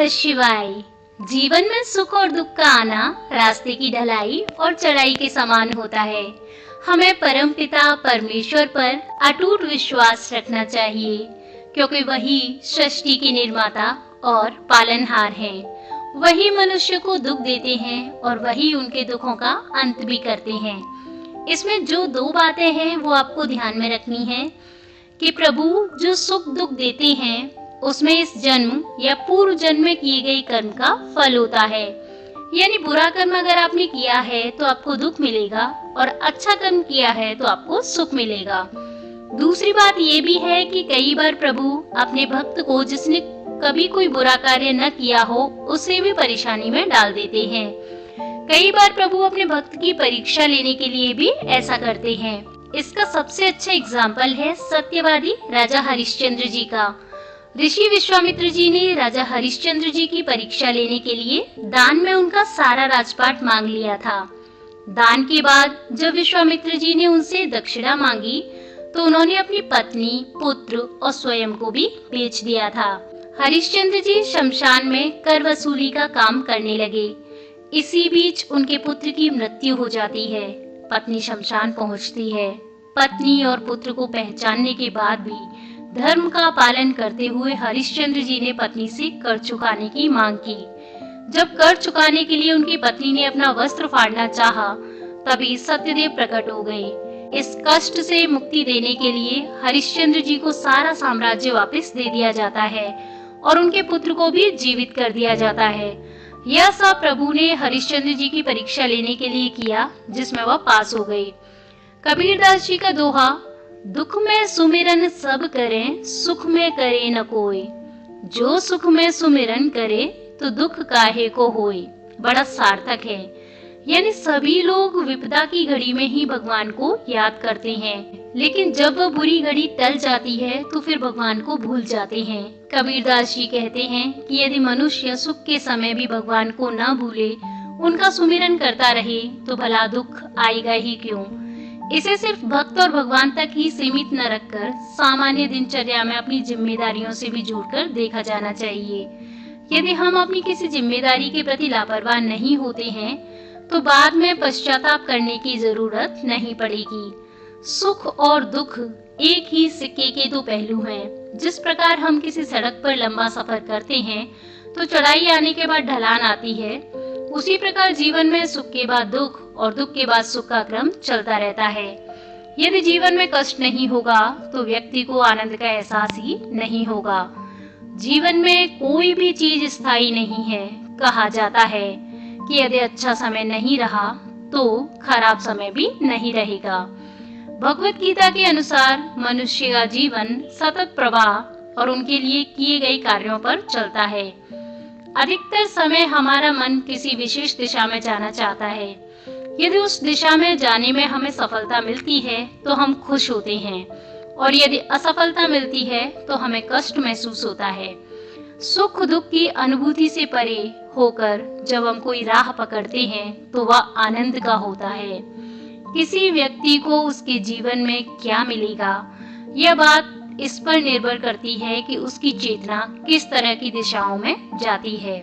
नमः शिवाय। जीवन में सुख और दुख का आना रास्ते की ढलाई और चढ़ाई के समान होता है। हमें परमपिता परमेश्वर पर अटूट विश्वास रखना चाहिए, क्योंकि वही सृष्टि के निर्माता और पालनहार हैं। वही मनुष्य को दुख देते हैं और वही उनके दुखों का अंत भी करते हैं। इसमें जो दो बातें हैं वो आपको ध्यान में रखनी है कि प्रभु जो सुख दुख देते हैं उसमें इस जन्म या पूर्व जन्म में किए गए कर्म का फल होता है। यानी बुरा कर्म अगर आपने किया है तो आपको दुख मिलेगा और अच्छा कर्म किया है तो आपको सुख मिलेगा। दूसरी बात ये भी है कि कई बार प्रभु अपने भक्त को जिसने कभी कोई बुरा कार्य न किया हो उसे भी परेशानी में डाल देते हैं। कई बार प्रभु अपने भक्त की परीक्षा लेने के लिए भी ऐसा करते हैं। इसका सबसे अच्छा एग्जाम्पल है सत्यवादी राजा हरिश्चंद्र जी का। ऋषि विश्वामित्र जी ने राजा हरिश्चंद्र जी की परीक्षा लेने के लिए दान में उनका सारा राजपाट मांग लिया था। दान के बाद जब विश्वामित्र जी ने उनसे दक्षिणा मांगी तो उन्होंने अपनी पत्नी, पुत्र और स्वयं को भी बेच दिया था। हरिश्चंद्र जी शमशान में कर वसूली का काम करने लगे। इसी बीच उनके पुत्र की मृत्यु हो जाती है। पत्नी शमशान पहुंचती है। पत्नी और पुत्र को पहचानने के बाद भी धर्म का पालन करते हुए हरिश्चंद्र जी ने पत्नी से कर चुकाने की मांग की। जब कर चुकाने के लिए उनकी पत्नी ने अपना वस्त्र फाड़ना चाहा, तभी सत्यदेव प्रकट हो गए। इस कष्ट से मुक्ति देने के लिए हरिश्चंद्र जी को सारा साम्राज्य वापस दे दिया जाता है और उनके पुत्र को भी जीवित कर दिया जाता है। यह सब प्रभु ने हरिश्चंद्र जी की परीक्षा लेने के लिए किया, जिसमें वह पास हो गए। कबीरदास जी का दोहा, दुख में सुमिरन सब करें, सुख में करे न कोई। जो सुख में सुमिरन करे तो दुख काहे को होए, बड़ा सार्थक है। यानी सभी लोग विपदा की घड़ी में ही भगवान को याद करते हैं, लेकिन जब वह बुरी घड़ी टल जाती है तो फिर भगवान को भूल जाते हैं। कबीरदास जी कहते हैं कि यदि मनुष्य सुख के समय भी भगवान को न भूले, उनका सुमिरन करता रहे, तो भला दुख आएगा ही क्यों। इसे सिर्फ भक्त और भगवान तक ही सीमित न रखकर सामान्य दिनचर्या में अपनी जिम्मेदारियों से भी जोड़कर देखा जाना चाहिए। यदि हम अपनी किसी जिम्मेदारी के प्रति लापरवाह नहीं होते हैं तो बाद में पश्चाताप करने की जरूरत नहीं पड़ेगी। सुख और दुख एक ही सिक्के के दो पहलू हैं। जिस प्रकार हम किसी सड़क पर लंबा सफर करते हैं तो चढ़ाई आने के बाद ढलान आती है, उसी प्रकार जीवन में सुख के बाद दुख और दुख के बाद सुख का क्रम चलता रहता है। यदि जीवन में कष्ट नहीं होगा तो व्यक्ति को आनंद का एहसास ही नहीं होगा। जीवन में कोई भी चीज स्थायी नहीं है। कहा जाता है कि यदि अच्छा समय नहीं रहा तो खराब समय भी नहीं रहेगा। भगवत गीता के अनुसार मनुष्य का जीवन सतत प्रवाह और उनके लिए किए गए कार्यों पर चलता है। अधिकतर समय हमारा मन किसी विशेष दिशा में जाना चाहता है। यदि उस दिशा में जाने में हमें सफलता मिलती है तो हम खुश होते हैं, और यदि असफलता मिलती है तो हमें कष्ट महसूस होता है। सुख दुख की अनुभूति से परे होकर जब हम कोई राह पकड़ते हैं तो वह आनंद का होता है। किसी व्यक्ति को उसके जीवन में क्या मिलेगा, यह बात इस पर निर्भर करती है कि उसकी चेतना किस तरह की दिशाओं में जाती है।